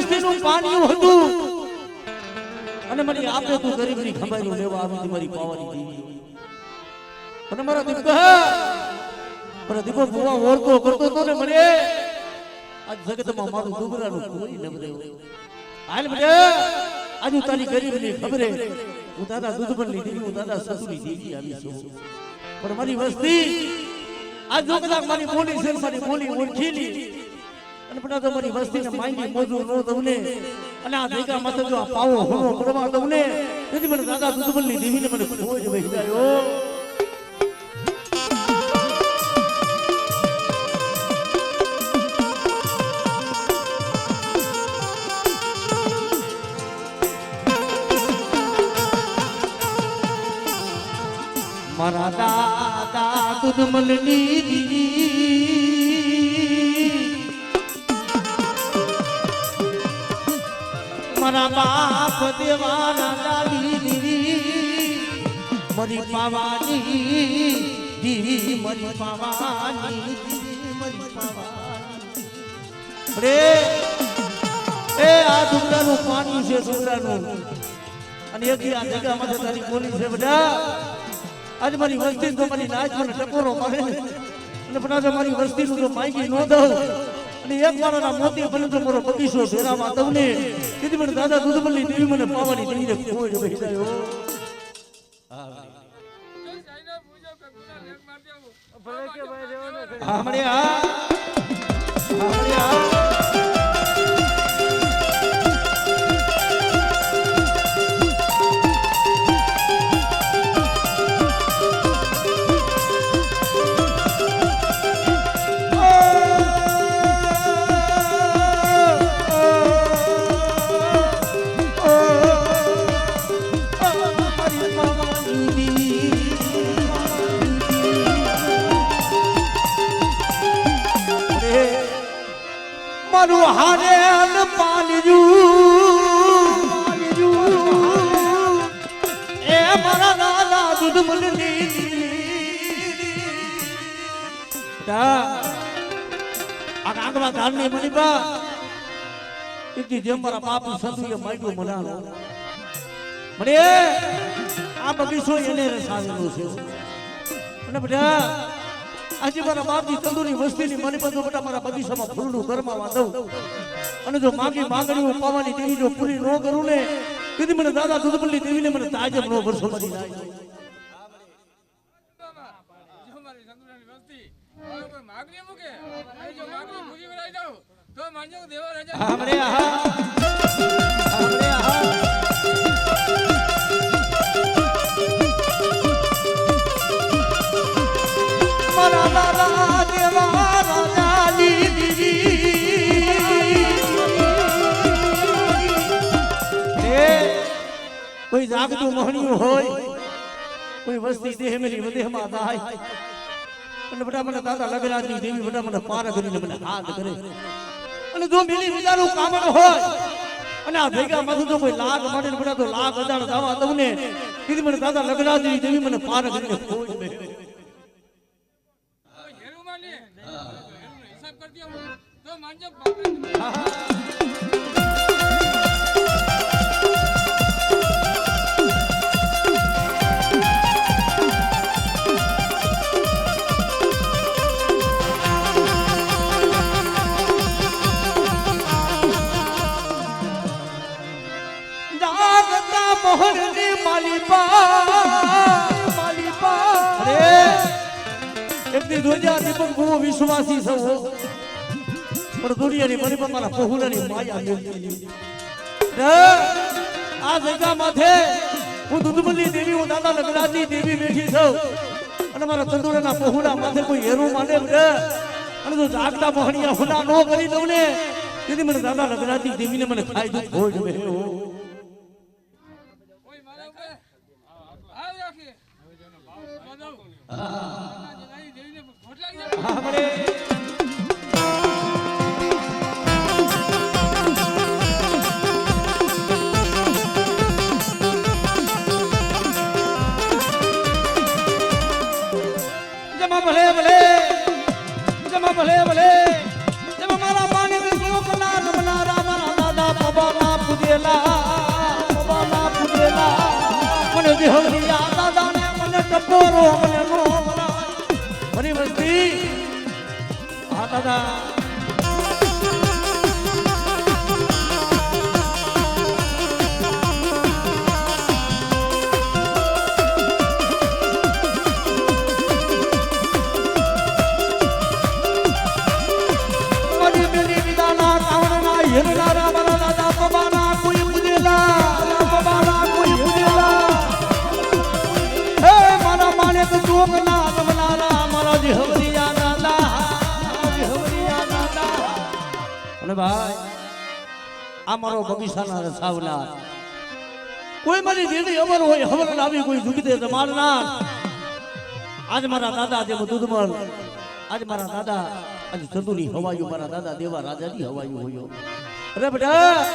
વસ્તીનું પાણીયું હતું અને મારી આપે તું ગરીબની ખંભાઈનું લેવા આવી મારી પાવાની દેવી અને મારા દીપક ભુવા ઓળતો કરતો તો ને મને આ જગતમાં મારું દુબરાનું કોઈ ન રહ્યું હાલ મને આજુ તારી ગરીબની ખબરે હું દાદા દૂધબરની દેવી હું દાદા સસુની દેવી આવી છું પણ મારી વસ્તી આજ જો કદાચ મારી બોલી છે મારી બોલી ઓળખીલી અને પણ તો મારી વસ્તીને માંગી મોજું ન દઉને અને આ ભેગા માથે જો આ પાવો હોનો કરવા દઉને તેથી મને દાદા દૂધબરની દેવીને મને ખોજ વહી ગયો મારા દાદા દૂધમલની દીવી મારા બાપ દેવાના દાદી દીવી મારી પાવાની દીવી મારી પાવાની દીવી મારી પાવાની રે એ આ ડુંગરાનું પાણી છે ડુંગરાનું અને એક આ જગ્યામાં તારી બોલી છે બધા आज मारी वस्ती तो मारी नाच में टकोरो मारे અને પણ આજે મારી વસ્તીનું તો માઈકી ન દઉં અને એક મારા મોતી બને તો મારો બગીચો ઘેરામાં દઉં ને તેથી મને દાદા દૂધમલની દેવી મને પાવાની દેવીને કોઈ વહી જાય મારું હારે પાલજું એ મારા દાદા દૂધમલની આ કાંગવા ધારની મણીબા ઇતિ જેમ મારા બાપ સસુએ માગ્યું મનાલો મને આ બગીચો એને રસાવેલો છે અને બધા આજે મારા બાપજી તંદુરી વસ્તીની મને બધું બેટા મારા બગીચામાં ફૂલનું ગરમાવા દઉં અને જો માગી માંગણીઓ પાવાની દેવી જો પૂરી ન કરું ને તેથી મને દાદા દૂધમલની દેવીને મને તાજબ નો વર્ષો મળી જાય કોઈ જાગતું મોહણિયું હોય કોઈ વસ્તી દેહ મેલી વધેમાં થાય અને બટા મને દાદા લગરાજની દેવી બટા મને પાર કરીને મને હાથ કરે અને જો મિલી વિદાનું કામણ હોય અને આ ભેગા માંથી તો કોઈ લાગ મળે ને બટા તો લાગ હજાર દાવા દઉં ને કીધી મને દાદા લગરાજની દેવી મને પાર કરીને ખોજ બે હિસાબ કરી દો તો માનજો મોહનની માલીપા અરે એકદી દુનિયા દીપક ભૂવો વિશ્વાસી સૌ પણ દુનિયાની માલીપા મારા પહોળાની માયા મેળવી આ જગ્યા માથે હું દૂધમલની દેવી હું દાદા લગરાજની દેવી બેઠી છું અને મારા તંદુરાના પહોળા માથે કોઈ હેરું માને અને જો જાગતા મોહણિયા હુના નો કરી દઉં ને તેથી મને દાદા લગરાજની દેવીને મને ખાઈ દઉં ખોજ બેહો જમા ભલે ભલે જમા ભલે ભલે જમા મારા પાણી में श्लोक ना नमनारा मारा दादा અમારો અમને નો બનાય મારી વસ્તી હા દાદા ભાઈ આ મારો બગીચાના રસાવનાર કોઈ મારી દીદી અમર હોય હવર લાવી કોઈ ઝુકી દે મારનાર આજ મારા દાદા જેમ દૂધમલ આજ મારા દાદા આજ ચંદુની હવાયું મારા દાદા દેવા રાજાની હવાયું હોયો અરે બેટા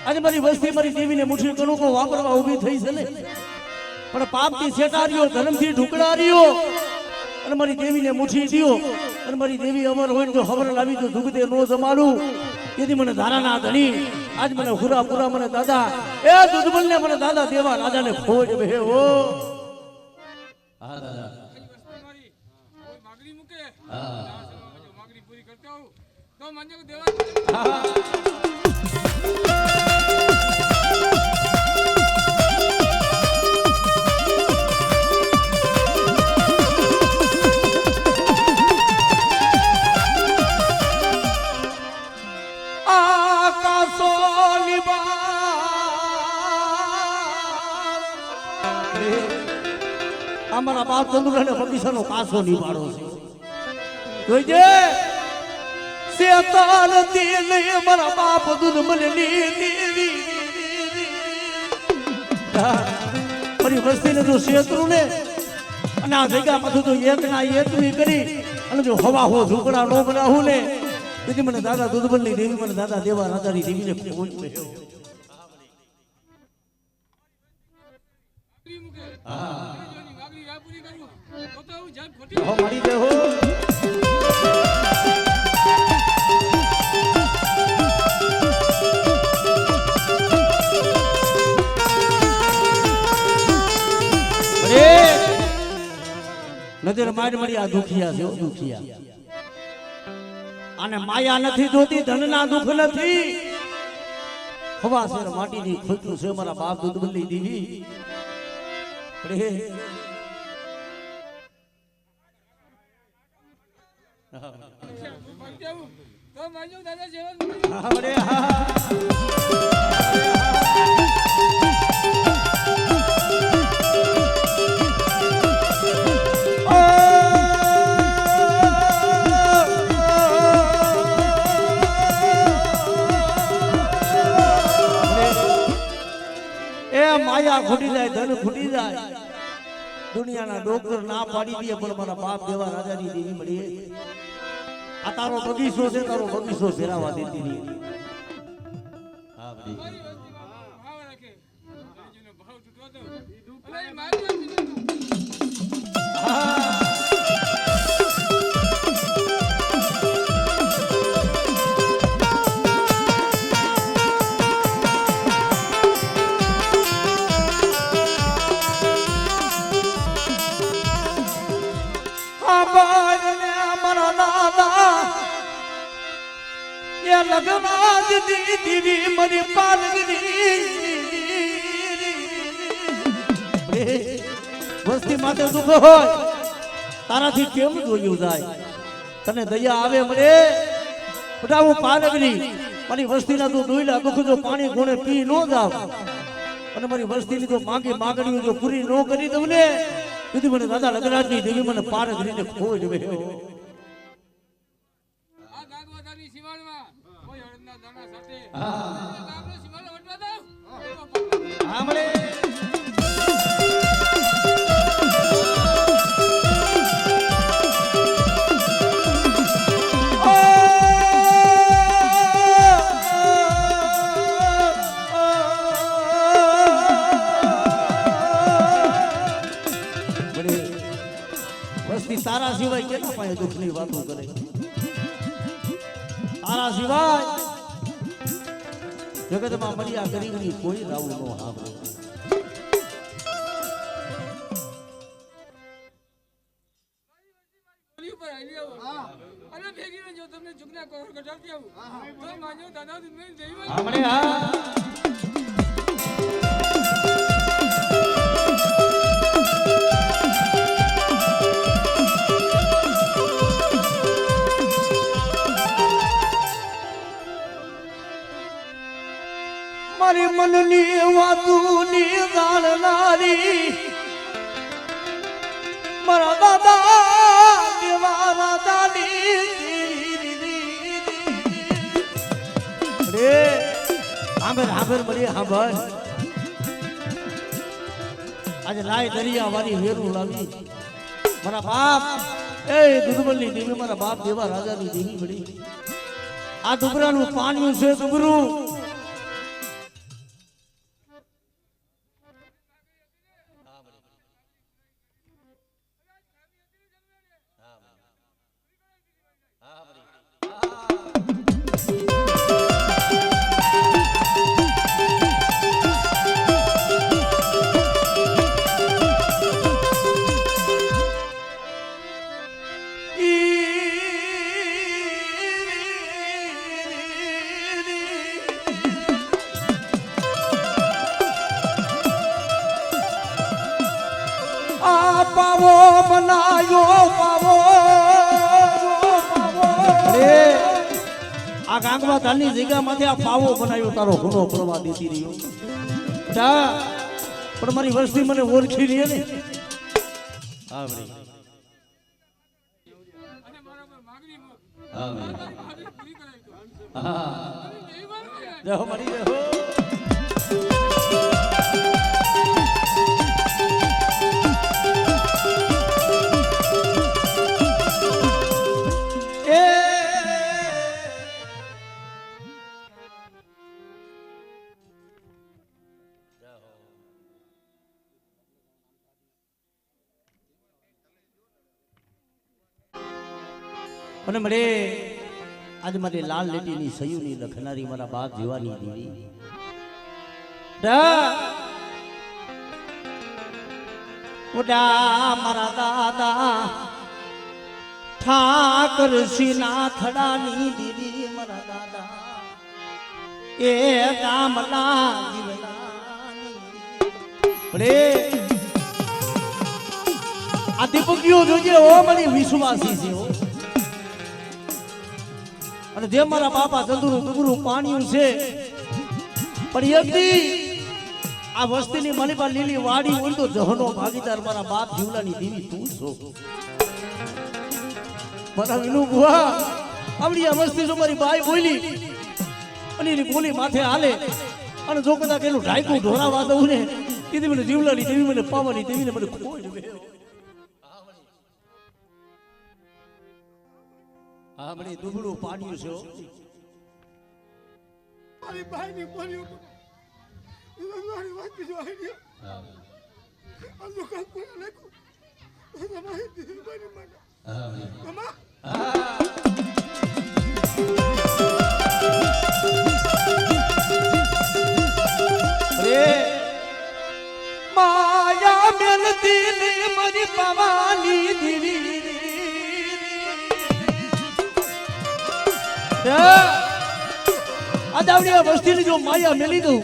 આજ મારી વસ્તી મારી દેવીને મુઠ્ઠી કણુકો વાપરવા ઊભી થઈ છે ને પણ પાપથી છેટાર્યો ધર્મથી ઢુકડાર્યો અને મારી દેવીને મુઠ્ઠી દીયો અને મારી દેવી અમર હોય તો ખબર લાવી તો દુગદે નો જમાડું તેથી મને ધારાના ધણી આજ મને હુરા પુરા મને દાદા એ દુધબલને મને દાદા દેવા રાજાને ખોજ બે હો હા દાદા મારી કોઈ માગણી મૂકે હા માગણી પૂરી કરતા હું તો મને દેવા હા અમારા બાપ ચંદ્રને બગીચાનો કાસો નિભાડો છે જોઈજે શેતાન દિલ અમારા બાપ દૂધ મને દેવી મારી વસ્તીને જો શેતરું ને અને આ જગ્યામાંથી તો એકના એકવી કરી અને જો હવા હો ઝૂકડા નો બનાવું ને તેથી મને દાદા દૂધબલની દેવી મને દાદા દેવા રાજાની દેવીને પૂજ બેઠો હા મારી દે હો નજર માર મળી આ દુખિયા છે દુખિયા આને માયા નથી જોતી ધનના દુઃખ નથી હવા છે માટીની ખોટું છે મારા બાપ દૂધબલની દેવી તો માજો દાદા જેવા માયા ખૂટી જાય ધન ખૂટી જાય દુનિયાના ડોક્ટર ના પાડી દે પણ મારા બાપ દેવા રાજાની દેવી મળી આ તારો બગીચો છે તારો બગીચો ફેરાવા દેતી નહીં હા ભાઈ ભાવ રાખે જેનો ભાવ તૂટવા દો અરે મારી લગવા દીદી મરી પાલગની વસ્તી માટે દુઃખ હોય તારાથી કેમ જોયું જાય તને દયા આવે મને બધા હું પાલગની મારી વસ્તીના તું દોયલા દુઃખ જો પાણી ગુણે પી ન જાવ અને મારી વસ્તીની તો માગણીઓ જો પૂરી ન કરી દઉં ને તેથી મને દાદા લગરાજની દેવી મને પાલગરીને ખોજ બેહ્યો તારા સિવાય કેના પાસે દુઃખની વાતો કરે તારા સિવાય જગતમાં મર્યા ગરીબની કોઈ રાવું ન આવે ચૂકના કોર કઢાવતી આવું તો માજો દાદા મેં દેવી હમણે હા મારી મનની વાતુની જાણનારી મારા દાદા દેવા રાજાની રે હાંભર મરી હાંભર આજે લાય દરિયા વાળી વેરું લાવી મારા બાપ એ દુધબલની દેવી મારા બાપ દેવા રાજાની દેવી મળી આ દુબરાનું પાણી છે દુબરું પાવો બનાયો પાવો આ ગાંગવા તાલની જગ્યામાંથી આ પાવો બનાવ્યો તારો ગુનો પ્રવા દેતી રહ્યો પણ મારી વસ્તી મને ઓળખી રહી ને હા ભાઈ અને મારા પર માગણી મૂક હા માગણી પૂરી કરાવી દો હા દેવી મારું જહો મારી જહો અને મળે આજ મારી લાલ લેટીની સયુની લખનારી મારા બાપ જીવાની દેવી ઉડા મારા દાદા ઠાકર સિંહના થડાની દીદી મારા દાદા એ ગામલા જીવનાની આ દીપકીઓ જોજે ઓ મારી વિશ્વાસી છે હો અને જે મારા બાપા ચંદુરું ડુગરું પાણીયું છે પણ એકદી આ વસ્તીની મલીપા લીલી વાડી હોય તો જહનો ભાગીદાર મારા બાપ જીવલાની દેવી તું છો મારા વિનુ બુઆ આવડી આ વસ્તી જો મારી બાઈ બોલી અને એની બોલી માથે હાલે અને જો કદાચ એનું ઢાઈકું ઢોરાવા દઉં ને કીધી મને જીવલાની દેવી મને પાવાની દેવીને મને ખોઈ હા મને દુબળું પાડ્યું છે મારી ભાઈની બોલ્યું મારી વાત જો આવી ગયો આ દુકાન કોઈ લેકો તો તમારી દેવી મારી મને મમ્મા અરે માયા મેલતી ને મારી પાવાની દેવી આ દાવડિયા વસ્તીની જો માયા મેલી દઉં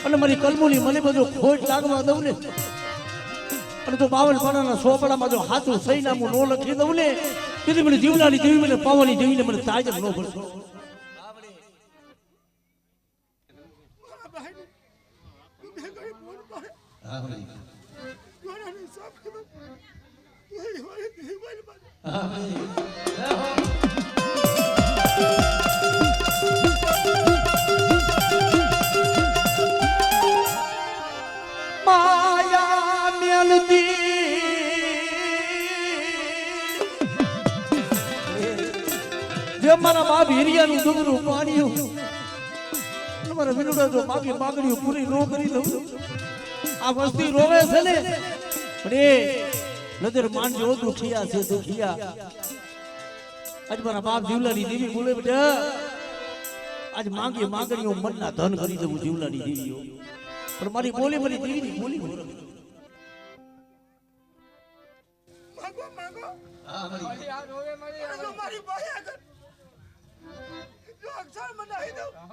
અને મારી કલમુની મને બધું ખોટ લાગવા દઉં ને અને તો 52 પાનાના સોપડામાં જો હાથું સહી નામું નો લખી દઉં ને તેથી મને જીવલાની દેવી મને પાવાની દેવીને મને તાજબ ન ભરશો માયા મેલતી જે મારા બાપ હિરિયાનું ડુંગરું પાડ્યું મારા વિનુડા જો બાકી માગણીઓ પૂરી ન કરી દઉં આ વસ્તી રોવે છે ને પણ એ નજર માનજો દુખિયા છે દુખિયા આજ મારા બાપ જીવલાની દેવી બોલે બેટા આજ માંગી માંગણીઓ મનના ધન કરી દેવું જીવલાની દેવીઓ પણ મારી બોલી મારી દેવીની બોલી માગો માગો હા મારી આ રોવે મારી મારી ભાઈ આગળ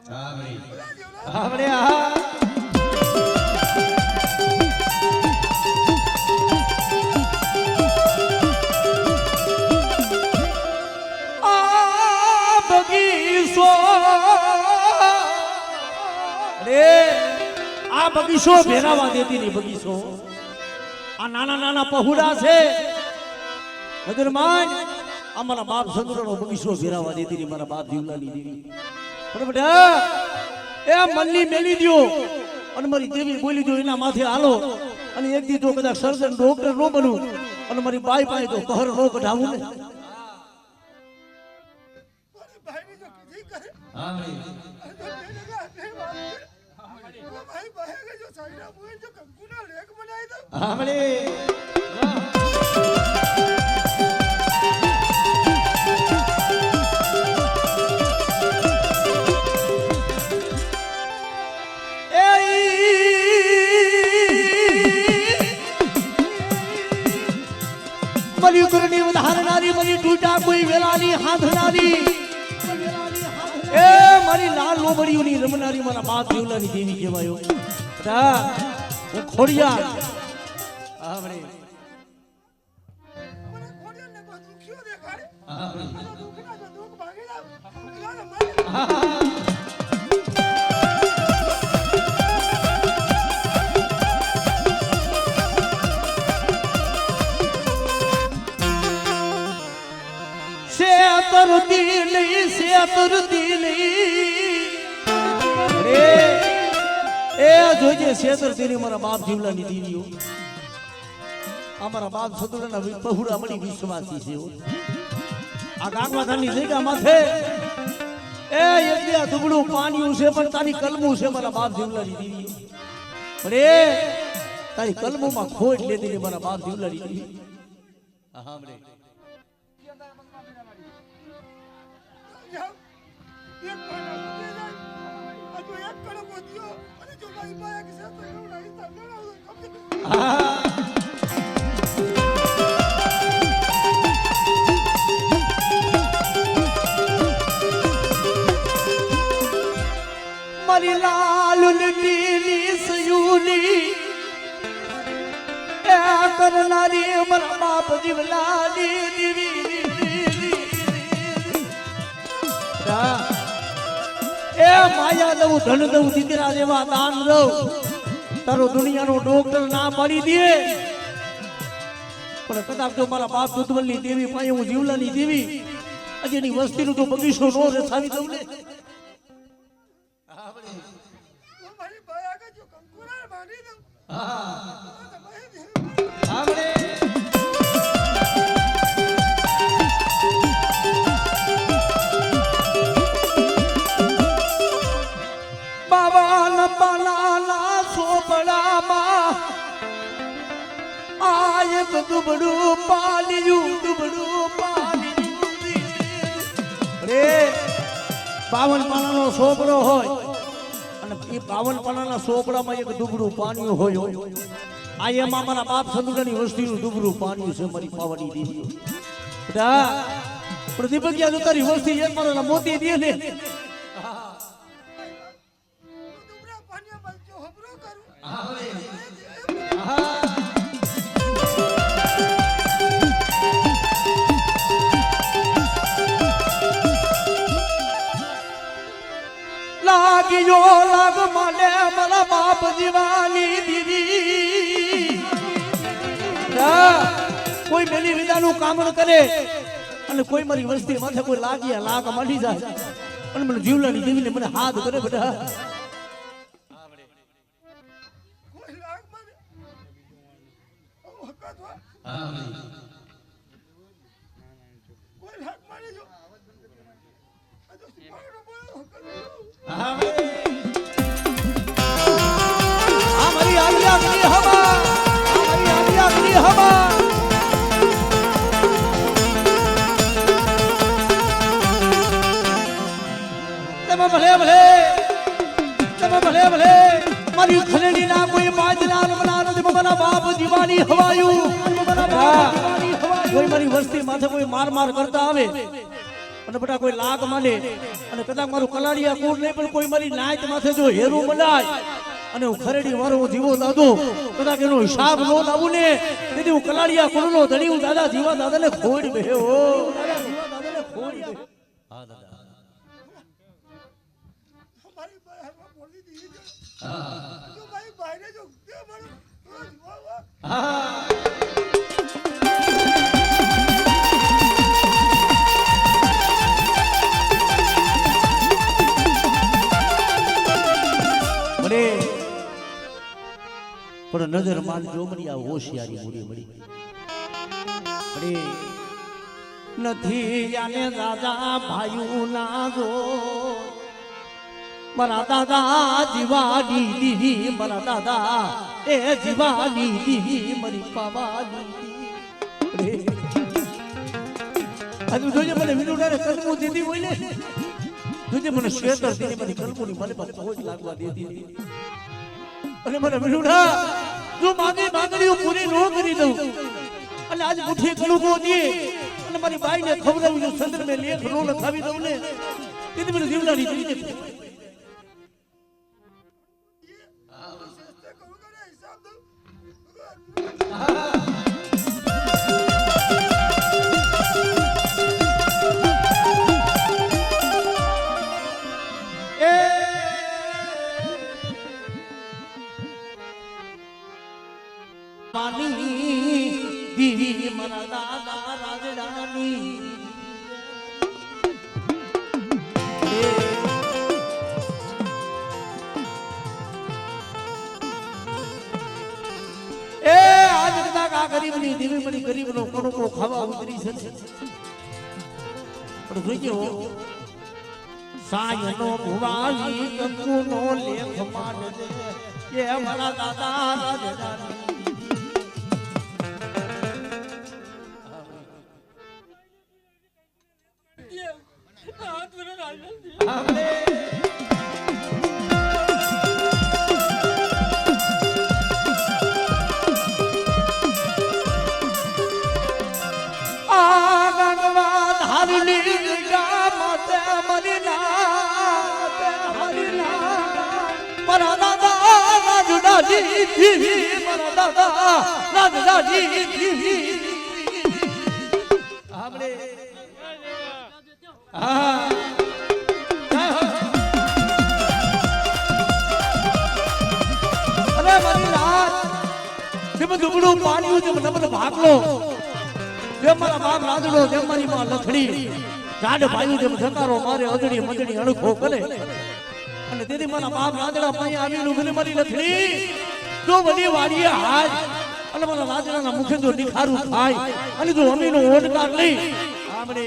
આપણે આ બગીચો આ બગીચો ભેરાવા દેતી નહીં બગીચો આ નાના નાના પહુડા છે નજરમાન અમારા બાપ સંતોનો બગીચો ભેરાવા દેતી નહીં મારા બાપ જીવલાની દેવી બરાબર એ મલ્લી મેલી દ્યો અને મારી દેવી બોલી દો એના માથે હાલો અને એક દી તો કદાચ સર્જન ડોક્ટર નો બનું અને મારી બાઈ પાસે તો કહર નો કઢાવું ને મરી કરની ઉદાહરણારી મરી ટૂટા કોઈ વેલાની હાથનારી એ મારી લાલ લોબડીઓની રમનારી મારા બાપ જીવલાની દેવી કહેવાયો હું ખોડિયા આવડે મને ખોડિયાને કોઈ દુખ્યો દેખાડે આ દુખના જો દુખ ભાગેલા શેતરતી નહીં એ જોજે શેતરતી મારા બાપ જીવલાની દીવીઓ અમારા બાપ સતુરાના પહુડા મળી વિશ્વાસી છે આ ગાંગવાધાની જગ્યા માથે એ એટલે દુબળું પાણીયું છે પણ તારી કલમું છે મારા બાપ જીવલાની દીવીઓ પણ એ તારી કલમુમાં ખોટ લેતી મારા બાપ જીવલાની દીવી હા રે એક પાણા ઉતરે જાય આ તો એક કડકો દિયો અને જો ભાઈ બાયા કે સાથે ગવડા હિસાબ લડાવો મારી લાલ લીલી સયુલી એ કરનારી મારા બાપ જીવલાની દીવી એ માયા દઉં ધન દઉં દીકરા જેવા દાન દઉં તારો દુનિયાનો ડોક્ટર ના પાડી દે પણ કદાચ જો મારા બાપ દુધવલની દેવી પાસે હું જીવલાની દેવી અજેની વસ્તીનું તો બગીચો નો રસાવી દઉં ને મારી બાયા કે જો કંકુરા બાંધી દઉં દુબડું પાલિયું રે 52 પાનાનો સોપડો હોય અને એ 52 પાનાના સોપડામાં એક દુબડું પાણી હોય આ એમાં મારા બાપ સંતુડાની વસ્તીનું દુબડું પાણી છે મારી પાવાની દીદી બેટા પણ દીપકિયા જો તારી વસ્તી એક મારા મોતી દે ને દુબરા પાણીયા બલજો હબરો કરું લાગિયો લાગ માલે મારા બાપ જીવાની દીદી કોઈ મેલી વિદાનું કામ કરે અને કોઈ મારી વસ્તી માથે કોઈ લાગીયા લાગ મળી જાય અને મને જીવલાની દેવીને મને હાથ કરે બેટા કોઈ લાગ મને વખત કોઈ લાગ મને જો આ તો પાડો બોલો हमारी आलिया की हवा हमारी आलिया की हवा तब भले भले मारी खलेली ना कोई बाजनान बनानो जब बना बाप दीवानी हवायू कोई मारी वस्ती माथे कोई मार मार करता आवे અને બધા કોઈ લાગ માંડે અને કદાચ મારું કલાડિયા કુળ નહીં પણ કોઈ મારી નાયત માથે જો હેરું મડાય અને હું ખરેડી મારો જીવો દાદો કદાચ એનો હિસાબ નો લાવું ને તેથી હું કલાડિયા કુળનો ધણી હું દાદા જીવા દાદાને ખોડી બે હો દાદા જીવા દાદાને ખોડી બે હા દાદા हमारी भाई हरवा बोली दी जो भाई भाई ने जो के हमारे પણ નજર માન જો મળી આ હોશિયારી મૂડી મળી નથી જાને દાદા ભાઈઓ ના જો મારા દાદા જીવાની દીદી મારા દાદા એ જીવાની દીદી મારી પાવાની હજુ જોઈએ મને વિનુડાને કલમો દીધી હોય ને જોજે મને શેતર દીધી મારી કલમોની મને પર પહોંચ લાગવા દેતી અને મને વિનુડા જો માંગણીઓ પૂરી ન કરી દઉં અને આજ મુઠ્ઠી કલમો દે અને મારી બાઈને ખવડાવી દઉં સંદર મેં લેખ નો લખાવી દઉં ને તેથી મને જીવડાની દીધી દીદી મારા દાદા રાજડાની એ આજ કદાચ આ ગરીબની દેવી મળી ગરીબનો કણકો ખાવા ઉતરી છે પણ જોઈએ હો સાયનો ભુવાલી કંકુનો લેખ માંડજે એ મારા દાદા રાજડાની ભાગલો જેમ મારા બાપ રાંધડો જેમ મારી માં લખડી જાડ ભાઈ જેમ સકારો મારે અજડી મજડી અણખો કરે અને તેથી મારા બાપ રાંધડા પાસે આવીને ઉભી મારી લખડી જો વડી વાડીએ હાથ અને મારા રાંધડાના મુખે જો નિખારું થાય અને જો અમીનો ઓડકાર લઈ આમડે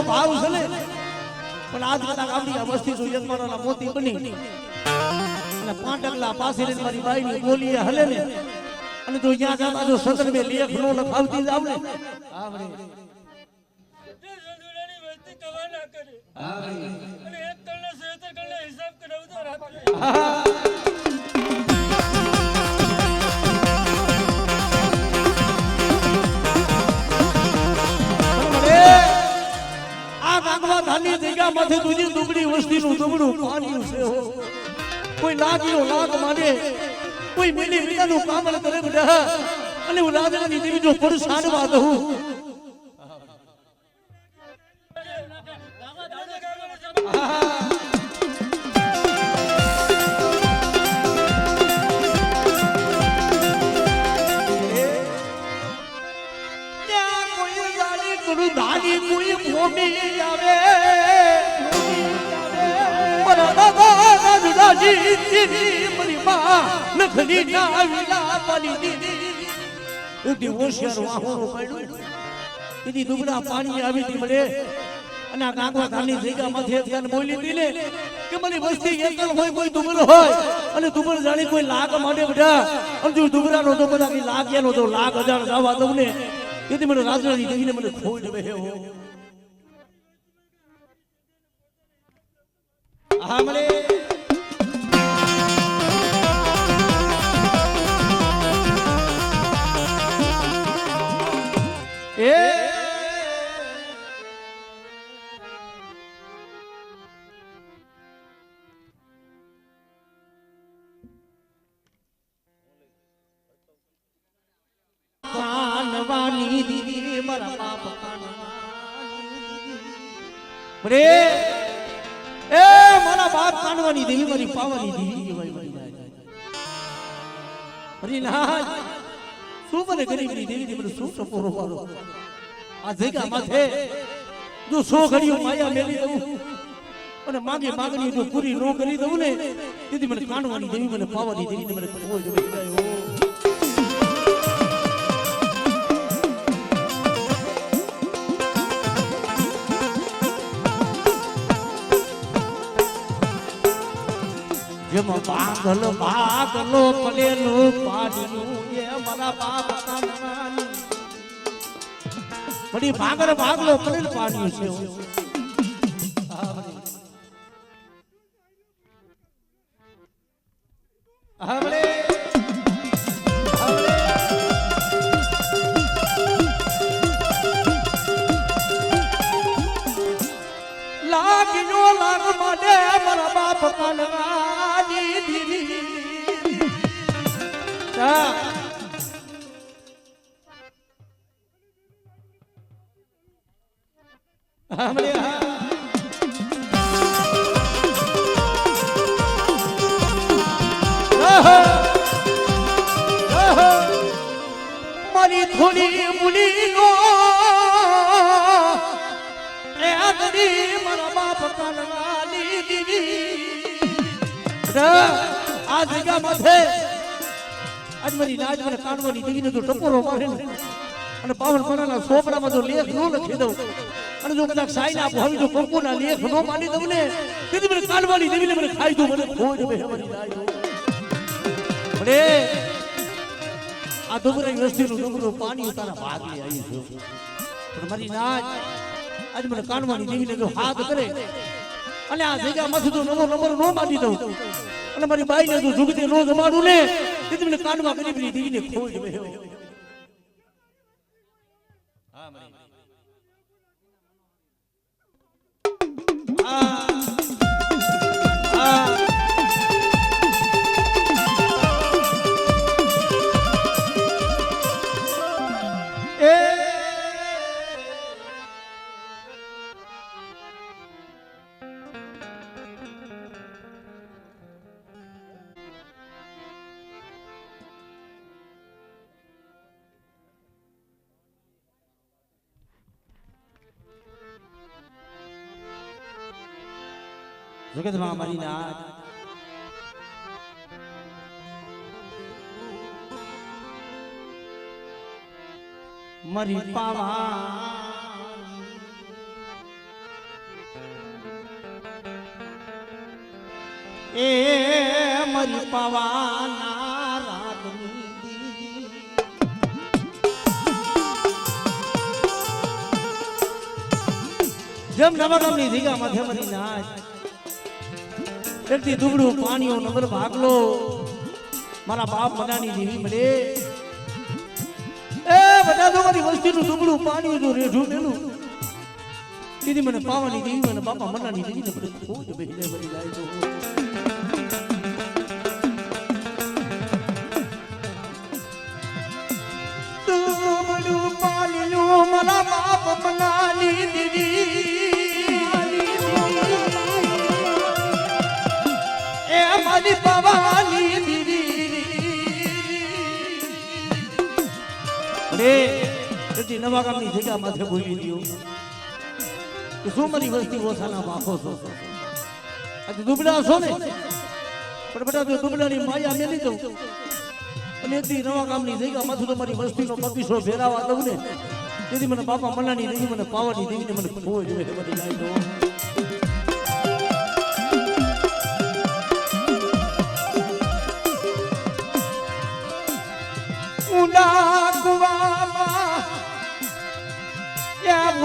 ભાવ છે ને પણ આજ કદાચ આપણી વસ્તી જો યજમાનોના મોતી બની અને 5 ડગલા પાસે લઈને મારી બાઈની બોલીએ હલે ને અને જો ત્યાં જતા જો સદન મેં લેખ નો લખાવતી જાવ ને આવડે જંદુલાની વસ્તી કવા ના કરે અને એક કલના 76 કલના હિસાબ કરાવતો રાત્રે ધાની જગ્યા માંથી દૂજી દુબળી વસ્તીનું દુબળું પાણી છે કોઈ લાગીનો લાગ માંડે કોઈ મેલી વિનાનું કામળ કરે બધા અને હું રાજાની દેવી જો પરસાડવા દઉં ધાની કોઈ મોટી આવે મારા દાદા રાજડાજી મારી માં નખલી ના વિલા પાલી દીદી એથી હોશિયાર વાહોનું પડ્યું એથી દુબળા પાણી આવી હતી મળે અને આ કાંકવા ધાની જગ્યામાંથી ધ્યાન બોલી હતી ને કે મારી વસ્તી એકલ હોય કોઈ દુબળ હોય અને દુબળ જાણી કોઈ લાગ માંડે બધા અને જો દુબળાનો તો બધા કઈ લાગ્યાનો તો લાગ હજાર જવા દઉં ને તેથી મને રાજડાની દેવીને મને ખોઈ દે હો हमरे ए कानवानी दीदी मारा बाप कानवानी रे ए मारा बाप कानवानी देवी मारी पावानी देवी भाई भाई अरे ना શું મને ગરીબની દેવીની મને શું સપોરો વાળો આ જગ્યા માથે જો 100 ઘડીઓ માયા મેલી દઉં અને માગે માગણી જો પૂરી ન કરી દઉં ને તેથી મને કાનવાની દેવી મને પાવાની દેવી મને કોઈ જ વિચાર્યો જેમાં ભાગલો પડેલું પાડ્યું એ મારા બાપ કાનવાની બડી ભાગલો પડેલું પાડ્યું છે હવે લાગ્યો લાગ માટે મારા બાપ કાનવાની દીદી हमरे मारी थोड़ी मुली नो ए आदरी मारा बाप कानवानी दीदी आ जगह माथे आज मारी नाज મને કાનવાની દીવીને તો ટપોરો મારે ને અને પાવન પરાના સોપડામાં જો લેખ નો લખી દઉં અને જો કદાચ સાઈના ભાવી જો કંકુના લેખ નો માની દઉં ને તેથી મને કાનવાની દેવીને મને ખાઈ દઉં મને ખોજ બેહવાની જાય અરે આ ડુંગરા વસ્તીનું ડુંગરું પાણી તારા ભાગી આવી છે પણ મારી નાચ આજ મને કાનવાની દેવીને જો હાથ કરે અને આ જગ્યા માંથી જો નંબર નો માની દઉં અને મારી બાઈને જો જુગતે નો જમાડું ને તેથી મને કાનવા ગરીબની દેવીને ખોજ બેહવાની હા મારી જગતમાં મારી નાચ મારી પાવા એ મારી પાવાના રાગની જેમ નવાગામની જગ્યા માથે મારી નાચ એકથી દુબળું પાણીઓ નંબર ભાગલો મારા બાપ મનાની દેવી મળે એ બધા તો મારી વસ્તીનું દુબળું પાણી જો રેઢું મેલું દીદી મને પાવાની દેવી મને બાપા મનાની દેવી ને મને ખોજ બેહીને મરી જાય તો દુબળું પાણીનું મારા બાપ મનાની દેવી મારી પાવાની દીદી રે તેથી નવાગામની જગ્યા માથે બોલી દીયો કે શું મારી વસ્તી ઓછાના બાપો છો આજે દુબળા છો ને પણ બેટા જો દુબળાની માયા મેલી દઉં અને એથી નવાગામની જગ્યા માથે તો મારી વસ્તીનો બગીચો ભેરાવા દઉં ને તેથી મને બાપા મનાની દેવી મને પાવાની દેવીને મને ખોજ હોય બધી લાઈ દો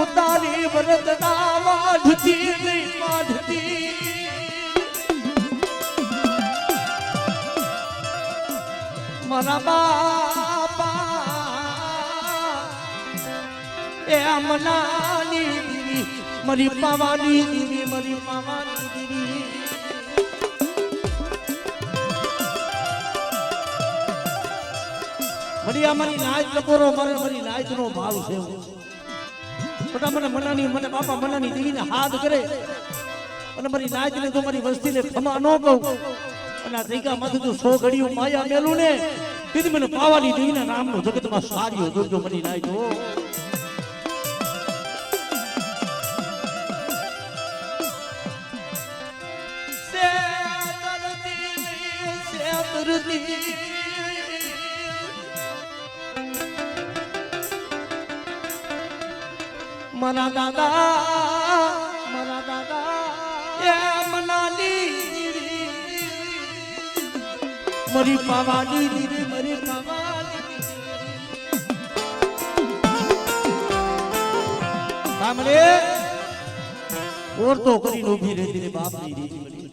ઉતારી વરદના વાઢતી મારા બાપા એ અમનાની દીવી મારી પાવાની દીવી મારી પાવાની દીવી મારી આ મારી નાચ લકોરો મારી નાચ નો ભાવ છે બધા મને મનાની મને બાપા મનાની દીવીને હાથ કરે અને મારી નાચ ને તો મારી વસ્તીને ખમા ન કહું અને આ જગ્યા માંથી તો 100 ઘડીઓ માયા મેલું ને તેથી મને પાવાની દીવીના નામનો જગતમાં સારીઓ જોજો મારી નાચ હો મારા દાદા એ મનાલી મારી પાવાની દીદી મારી પાવાની સાંભળે ઓર તો કરીને ઊભી રહેતી રે બાપની દીદી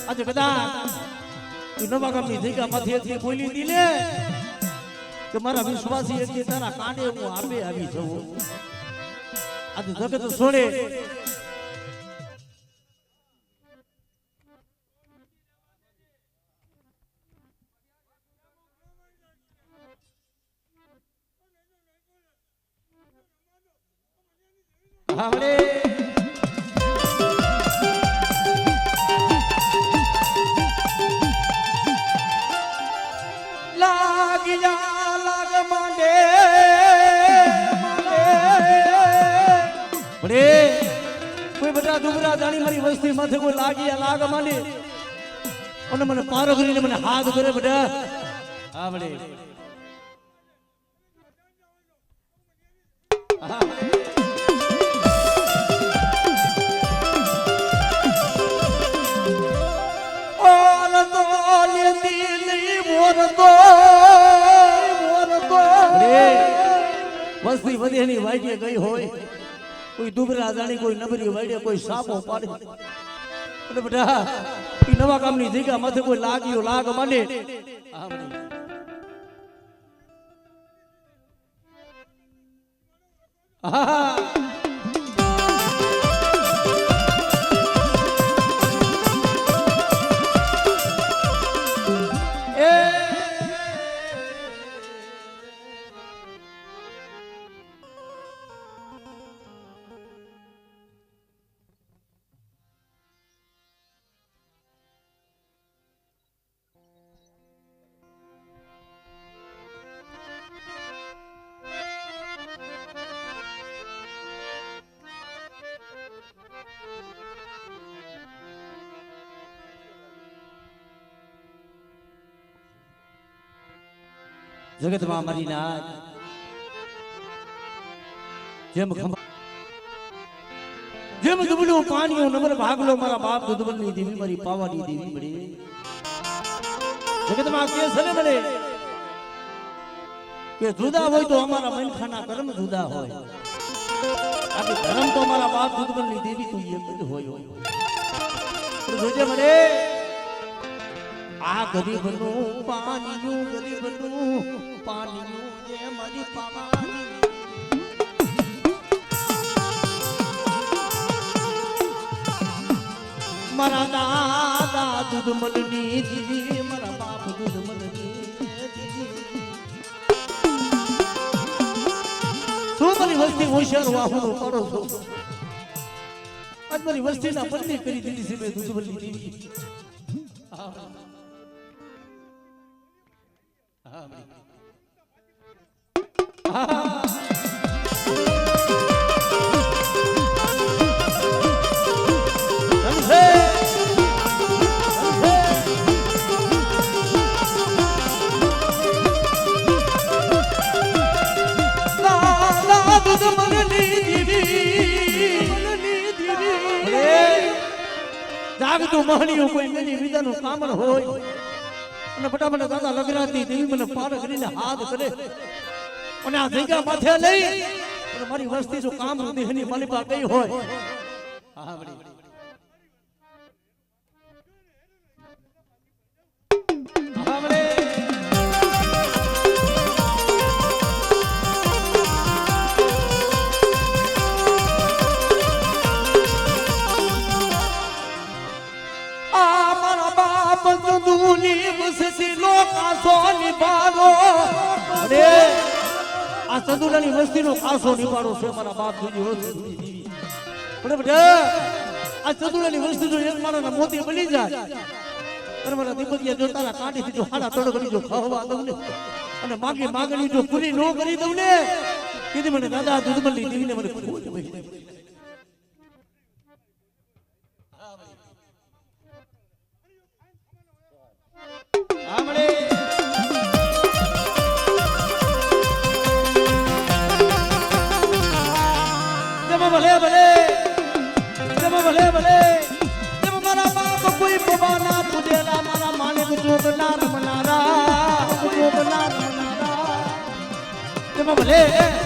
આજે કદાચ તું નવા ગામની જગ્યામાંથી બોલી દી ને કે મારા વિશ્વાસી એટલે તારા કાંડે હું આપે આવી જવું આજે જગત છોડે આવડે કોઈ બધા દુબરા જાણી મારી વસ્તી માથે કોઈ લાગી લાગ માંડે અને મને પારો કરીને મને હાથ કરે બધા આવડે વસ્તી વધેની વાઈડીએ ગઈ હોય કોઈ દુબરા જાણી કોઈ નબરી વાઈડે કોઈ સાપો પાડે એટલે બેટા ઈ નવા ગામની જગ્યા માથે કોઈ લાગ્યો લાગ માંડે જગતમાં મારી નાચ જેમ દુબળું પાણીઓ નંબર ભાગલો મારા બાપ દુધબલની દેવી મારી પાવાની દેવી મળે જગતમાં કે છે ને મળે કે જુદા હોય તો અમારા મનખાના કર્મ જુદા હોય આપણી ધર્મ તો મારા બાપ દુધબલની દેવી તો એક જ હોય જોજે મળે આ ગરીબનું પાણીયું જે મારી પાવાની મારા દાદા દુધમલની દીદી મારા બાપ દુધમલની દીદી શું મારી વસ્તી હોશિયાર વાહુનો પડો છો આજ મારી વસ્તીના પત્ની કરી દીધી છે મેં દુધમલની દીદી જાગતું મહણીઓ કોઈ મેની વિદાનું કામણ હોય અને ફટાફટ દાદા લગરાતી દેવી મને પાર કરીને હાથ કરે અને આ જગ્યા માથે લઈ અને મારી વસ્તી જો કામ દેહની માલિકા ગઈ હોય આવડે ચંદુની વસતી નો કાસો નિભારો અરે આ ચંદુલાની વસ્તીનો કાસો નિભારો છે મારા બાપ દીદી વસ્તી બરાબર આ ચંદુલાની વસ્તી જો એક મારાના મોતી બની જાય અને મારા દીપકિયા જો તારા કાઢી જો હાડા તોડ કરી જો ખાવા દઉં ને અને માગી માગણી જો પૂરી ન કરી દઉં ને કીધી મને દાદા દૂધમલી દેવીને મને ખોટ પડી આમળે જમ ભલે ભલે જમ ભલે ભલે જમ મારા બાપ કોઈ પવાના પૂજેલા મારા માણેક જોગના રમનારા જોગના રમનારા જમ ભલે